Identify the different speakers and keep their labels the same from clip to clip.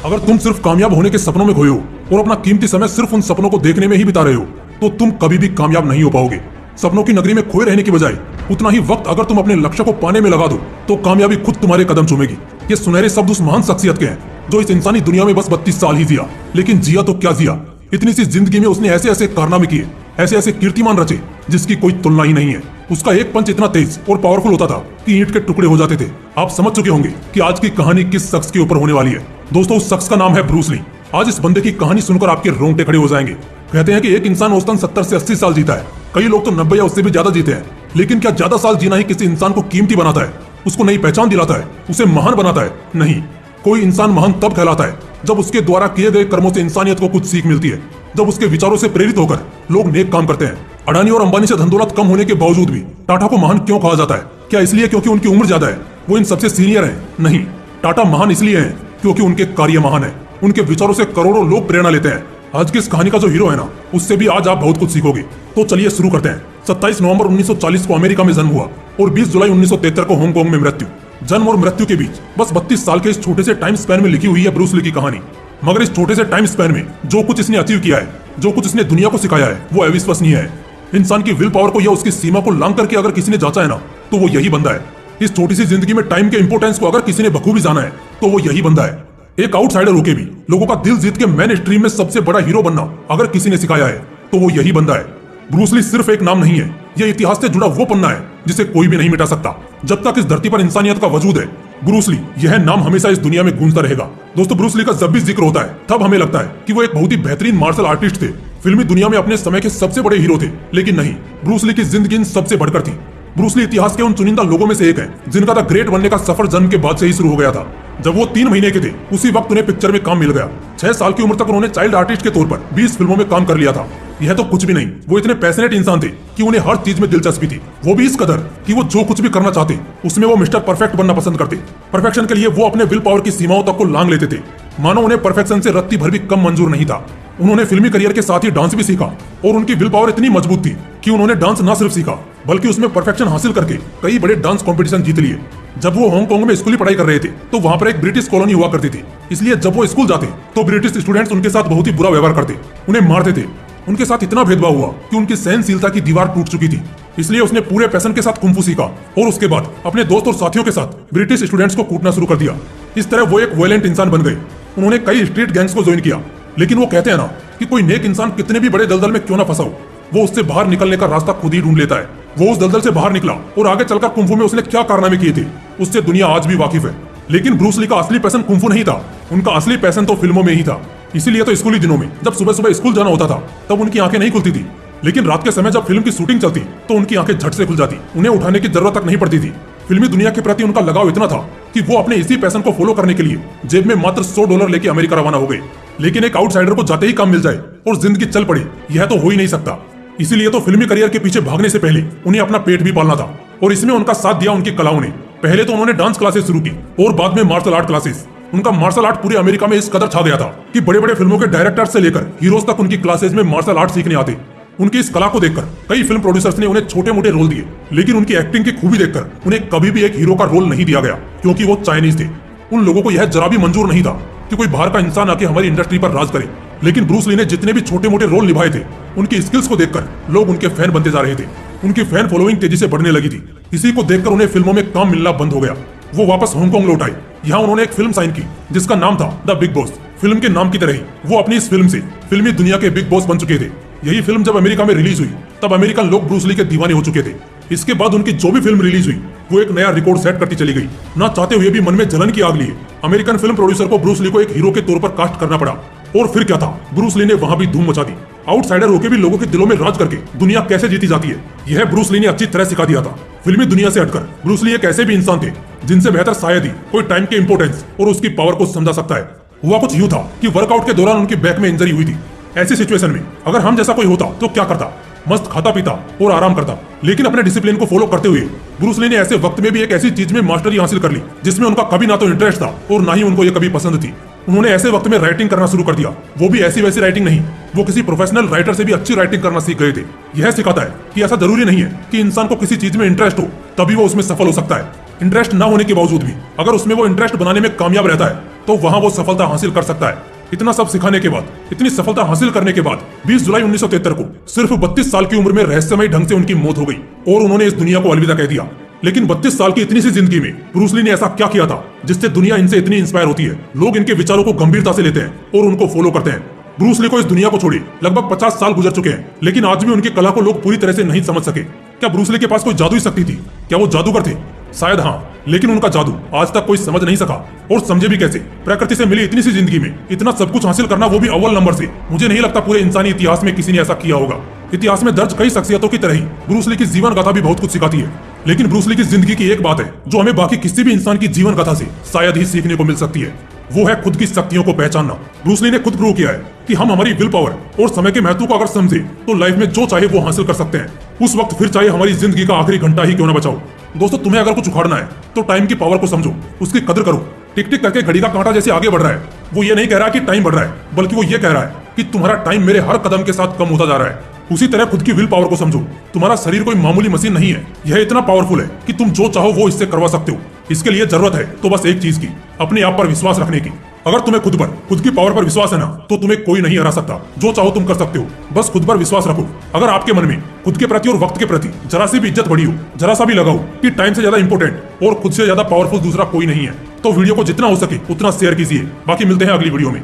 Speaker 1: अगर तुम सिर्फ कामयाब होने के सपनों में खोए हो और अपना कीमती समय सिर्फ उन सपनों को देखने में ही बिता रहे हो तो तुम कभी भी कामयाब नहीं हो पाओगे। सपनों की नगरी में खोए रहने की बजाय उतना ही वक्त अगर तुम अपने लक्ष्य को पाने में लगा दो तो कामयाबी खुद तुम्हारे कदम चूमेगी। ये सुनहरे शब्द उस महान शख्सियत के हैं जो इस इंसानी दुनिया में बस 32 साल ही जिया, लेकिन जिया तो क्या जिया, इतनी सी जिंदगी में उसने ऐसे ऐसे कारनामे किए, ऐसे ऐसे कीर्तिमान रचे जिसकी कोई तुलना ही नहीं है। उसका एक पंच इतना तेज और पावरफुल होता था कि ईंट के टुकड़े हो जाते थे। आप समझ चुके होंगे कि आज की कहानी किस शख्स के ऊपर होने वाली है। दोस्तों, उस शख्स का नाम है ब्रूस ली। आज इस बंदे की कहानी सुनकर आपके रोंगटे खड़े हो जाएंगे। कहते हैं कि एक इंसान औसतन 70 से 80 साल जीता है, कई लोग तो 90 या उससे भी ज्यादा जीते हैं। लेकिन क्या ज्यादा साल जीना ही किसी इंसान को कीमती बनाता है, उसको नई पहचान दिलाता है, उसे महान बनाता है? नहीं। कोई इंसान महान तब कहलाता है जब उसके द्वारा किए गए कर्मों से इंसानियत को कुछ सीख मिलती है, जब उसके विचारों से प्रेरित होकर लोग नेक काम करते हैं। अडानी और अंबानी से धन दौलत कम होने के बावजूद भी टाटा को महान क्यों कहा जाता है? क्या इसलिए क्योंकि उनकी उम्र ज्यादा है, वो इन सबसे सीनियर हैं? नहीं, टाटा महान इसलिए हैं क्योंकि उनके कार्य महान है। उनके विचारों से करोड़ों लोग प्रेरणा लेते हैं। आज की इस कहानी का जो हीरो है ना, उससे भी आज आप बहुत कुछ सीखोगे। तो चलिए शुरू करते हैं। 27 नवंबर 1940 को अमेरिका में जन्म हुआ और 20 जुलाई 1973 को हांगकांग में मृत्यु। जन्म और मृत्यु के बीच बस 32 साल के इस छोटे से टाइम स्पैन में लिखी हुई है ब्रूस ली की कहानी। मगर इस छोटे से टाइम स्पैन में जो कुछ इसने अचीव किया है, जो कुछ इसने दुनिया को सिखाया है, वो अविश्वसनीय है। इंसान की विल पावर को या उसकी सीमा को लांघ करके अगर किसी ने जांचा है ना, तो वो यही बंदा है। इस छोटी सी जिंदगी में टाइम के इंपोर्टेंस को अगर किसी ने बखूबी जाना है तो वो यही बंदा है। एक आउटसाइडर होके भी लोगों का दिल जीत के मेन स्ट्रीम में सबसे बड़ा हीरो बनना अगर किसी ने सिखाया है तो वो यही बंदा है। ब्रूस ली सिर्फ एक नाम नहीं है, यह इतिहास से जुड़ा वो पन्ना है जिसे कोई भी नहीं मिटा सकता। जब तक इस धरती पर इंसानियत का वजूद है, ब्रूस ली यह नाम हमेशा इस दुनिया में गूंजता रहेगा। दोस्तों, ब्रूस ली का जब भी जिक्र होता है तब हमें लगता है कि वो एक बहुत ही बेहतरीन मार्शल आर्टिस्ट थे, फिल्मी दुनिया में अपने समय के सबसे बड़े हीरो थे। लेकिन नहीं, ब्रूस ली की जिंदगी इन सबसे बढ़कर थी। ब्रूस ली इतिहास के उन चुनिंदा लोगों में से एक है जिनका द ग्रेट बनने का सफर जन्म के बाद से ही शुरू हो गया था। जब वो 3 महीने के थे उसी वक्त उन्हें पिक्चर में काम मिल गया। 6 साल की उम्र तक उन्होंने चाइल्ड आर्टिस्ट के तौर पर 20 फिल्मों में काम कर लिया था। यह तो कुछ भी नहीं, वो इतने पैशनेट इंसान थे कि उन्हें हर चीज में दिलचस्पी थी। वो भी इस कदर कि वो जो कुछ भी करना चाहते उसमें वो मिस्टर परफेक्ट बनना पसंद करते। परफेक्शन के लिए वो अपने विल पावर की सीमाओं तक को लांघ लेते थे। मानो उन्हें परफेक्शन से रत्ती भर भी कम मंजूर नहीं था। उन्होंने फिल्मी करियर के साथ ही डांस भी सीखा और उनकी विल पावर इतनी मजबूत थी कि उन्होंने डांस न सिर्फ सीखा बल्कि उसमें परफेक्शन हासिल करके कई बड़े डांस कंपटीशन जीत लिए। जब वो हांगकांग में स्कूली पढ़ाई कर रहे थे तो वहां पर एक ब्रिटिश कॉलोनी हुआ करती थी, इसलिए जब वो स्कूल जाते तो ब्रिटिश स्टूडेंट्स उनके साथ बहुत ही बुरा व्यवहार करते, उन्हें मारते थे। उनके साथ इतना भेदभाव हुआ कि उनकी सहनशीलता की दीवार टूट चुकी थी। इसलिए उसने पूरे पैशन के साथ कुंफू सीखा और उसके बाद अपने दोस्त और साथियों के साथ ब्रिटिश स्टूडेंट्स को कूटना शुरू कर दिया। इस तरह वो एक वायलेंट इंसान बन गए। उन्होंने कई स्ट्रीट गैंग्स को ज्वाइन किया। लेकिन वो कहते हैं ना कि कोई नेक इंसान कितने भी बड़े दलदल में क्यों ना फंसा हो, वो उससे बाहर निकलने का रास्ता खुद ही ढूंढ लेता है। वो उस दलदल से बाहर निकला और आगे चलकर कुंफू में उसने क्या कारनामे किए थे उससे दुनिया आज भी वाकिफ है। लेकिन ब्रूस ली का असली पैशन कुंफू नहीं था, उनका असली पैशन तो फिल्मों में ही था। इसीलिए तो स्कूली दिनों में जब सुबह सुबह स्कूल जाना होता था तब उनकी आंखें नहीं खुलती थी, लेकिन रात के समय जब फिल्म की शूटिंग चलती तो उनकी आंखें झट से खुल जाती। उन्हें उठाने की जरूरत तक नहीं पड़ती थी। फिल्मी दुनिया के प्रति उनका लगाव इतना था कि वो अपने इसी पैशन को फॉलो करने के लिए जेब में मात्र $100 लेके अमेरिका रवाना हो गए। लेकिन एक आउटसाइडर को जाते ही काम मिल जाए और जिंदगी चल पड़े, यह तो हो ही नहीं सकता। इसीलिए तो फिल्मी करियर के पीछे भागने से पहले उन्हें अपना पेट भी पालना था और इसमें उनका साथ दिया उनकी कलाओं ने। पहले तो उन्होंने डांस क्लासेस शुरू की और बाद में मार्शल आर्ट क्लासेस। उनका मार्शल आर्ट पूरे अमेरिका में इस कदर छा गया था कि बड़े बड़े फिल्मों के डायरेक्टर से लेकर हीरोज तक उनकी क्लासेस में मार्शल आर्ट सीखने आते। उनकी इस कला को देखकर कई फिल्म प्रोड्यूसर्स ने उन्हें छोटे मोटे रोल दिए, लेकिन उनकी एक्टिंग की खूबी देखकर उन्हें कभी भी एक हीरो का रोल नहीं दिया गया क्योंकि वो चाइनीज थे। उन लोगों को यह जरा भी मंजूर नहीं था कि कोई बाहर का इंसान आके हमारी इंडस्ट्री पर राज करे। लेकिन ब्रूस ली ने जितने भी छोटे मोटे रोल निभाए थे, उनकी स्किल्स को देखकर लोग उनके फैन बनते जा रहे थे। उनकी फैन फॉलोइंग तेजी से बढ़ने लगी थी। इसी को देखकर उन्हें फिल्मों में काम मिलना बंद हो गया। वो वापस हांगकांग लौट आए। यहाँ उन्होंने एक फिल्म साइन की जिसका नाम था द बिग बॉस। फिल्म के नाम की तरह ही वो अपनी इस फिल्म से फिल्मी दुनिया के बिग बॉस बन चुके थे। यही फिल्म जब अमेरिका में रिलीज हुई तब अमेरिकन लोग ब्रूस ली के दीवाने हो चुके थे। इसके बाद उनकी जो भी फिल्म रिलीज हुई वो एक नया रिकॉर्ड सेट करती चली गई। ना चाहते हुए भी मन में जलन की आग लिए अमेरिकन फिल्म प्रोड्यूसर को ब्रूस ली को एक हीरो के तौर पर कास्ट करना पड़ा। और फिर क्या था, ब्रूस ली ने वहां भी धूम मचा दी। आउटसाइडर होकर भी लोगों के दिलों में राज करके दुनिया कैसे जीती जाती है, यह ब्रूस ली ने अच्छी तरह सिखा दिया था। फिल्मी दुनिया से हटकर ब्रूस ली एक ऐसे भी इंसान थे जिनसे बेहतर शायद ही कोई टाइम के इंपोर्टेंस और उसकी पावर को समझा सकता है। हुआ कुछ यूं था कि वर्कआउट के दौरान उनकी बैक में इंजरी हुई थी। ऐसी सिचुएशन में अगर हम जैसा कोई होता तो क्या करता? मस्त खाता पीता और आराम करता। लेकिन अपने डिसिप्लिन को फॉलो करते हुए ब्रूस ली ने ऐसे वक्त में भी एक ऐसी चीज में मास्टरी हासिल कर ली जिसमें उनका कभी ना तो इंटरेस्ट था और ना ही उनको ये कभी पसंद थी। उन्होंने ऐसे वक्त में राइटिंग करना शुरू कर दिया। वो भी ऐसी वैसी राइटिंग नहीं, वो किसी प्रोफेशनल राइटर से भी अच्छी राइटिंग करना सीख गए थे। यह सिखाता है कि ऐसा जरूरी नहीं है कि इंसान को किसी चीज में इंटरेस्ट हो तभी वो उसमें सफल हो सकता है। इंटरेस्ट ना होने के बावजूद भी अगर उसमें वो इंटरेस्ट बनाने में कामयाब रहता है तो वहां वो सफलता हासिल कर सकता है। इतना सब सिखाने के बाद, इतनी सफलता हासिल करने के बाद 20 जुलाई 1973 को सिर्फ 32 साल की उम्र में रहस्यमय ढंग से उनकी मौत हो गई और उन्होंने इस दुनिया को अलविदा कह दिया। लेकिन 32 साल की इतनी सी जिंदगी में ब्रूस ली ने ऐसा क्या किया था जिससे दुनिया इनसे इतनी इंस्पायर होती है, लोग इनके विचारों को गंभीरता से लेते हैं और उनको फॉलो करते हैं। ब्रूस ली को इस दुनिया को छोड़े लगभग 50 साल गुजर चुके हैं, लेकिन आज भी उनकी कला को लोग पूरी तरह से नहीं समझ सके। क्या ब्रूस ली के पास कोई जादुई शक्ति थी? क्या वो जादूगर थे? शायद हाँ, लेकिन उनका जादू आज तक कोई समझ नहीं सका, और समझे भी कैसे। प्रकृति से मिली इतनी सी जिंदगी में इतना सब कुछ हासिल करना, वो भी अव्वल नंबर से। मुझे नहीं लगता पूरे इंसानी इतिहास में किसी ने ऐसा किया होगा। इतिहास में दर्ज कई शख्सियतों की तरह ही ब्रूस ली की जीवन गाथा भी बहुत कुछ सिखाती है, लेकिन ब्रूस ली की जिंदगी की एक बात है जो हमें बाकी किसी भी इंसान की जीवन गाथा से शायद ही सीखने को मिल सकती है, वो है खुद की शक्तियों को पहचानना। ब्रूस ली ने खुद प्रूव किया है कि हम हमारी विल पावर और समय के महत्व को अगर समझे तो लाइफ में जो चाहे वो हासिल कर सकते हैं, उस वक्त फिर चाहे हमारी जिंदगी का आखिरी घंटा ही क्यों ना बचाओ। दोस्तों, तुम्हें अगर कुछ उखाड़ना है तो टाइम की पावर को समझो, उसकी कदर करो। टिक टिक करके घड़ी का कांटा जैसे आगे बढ़ रहा है, वो ये नहीं कह रहा कि टाइम बढ़ रहा है, बल्कि वो ये कह रहा है कि तुम्हारा टाइम मेरे हर कदम के साथ कम होता जा रहा है। उसी तरह खुद की विल पावर को समझो। तुम्हारा शरीर कोई मामूली मशीन नहीं है, यह इतना पावरफुल है कि तुम जो चाहो वो इससे करवा सकते हो। इसके लिए जरूरत है तो बस एक चीज की, अपने आप पर विश्वास रखने की। अगर तुम्हें खुद पर, खुद की पावर पर विश्वास है ना, तो तुम्हें कोई नहीं हरा सकता। जो चाहो तुम कर सकते हो, बस खुद पर विश्वास रखो। अगर आपके मन में खुद के प्रति और वक्त के प्रति जरा सी भी इज्जत बढ़ी हो, जरा सा भी लगाओ कि टाइम से ज्यादा इंपॉर्टेंट और खुद से ज्यादा पावरफुल दूसरा कोई नहीं है, तो वीडियो को जितना हो सके उतना शेयर कीजिए। बाकी मिलते हैं अगली वीडियो में।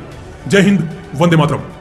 Speaker 1: जय हिंद, वंदे मातरम।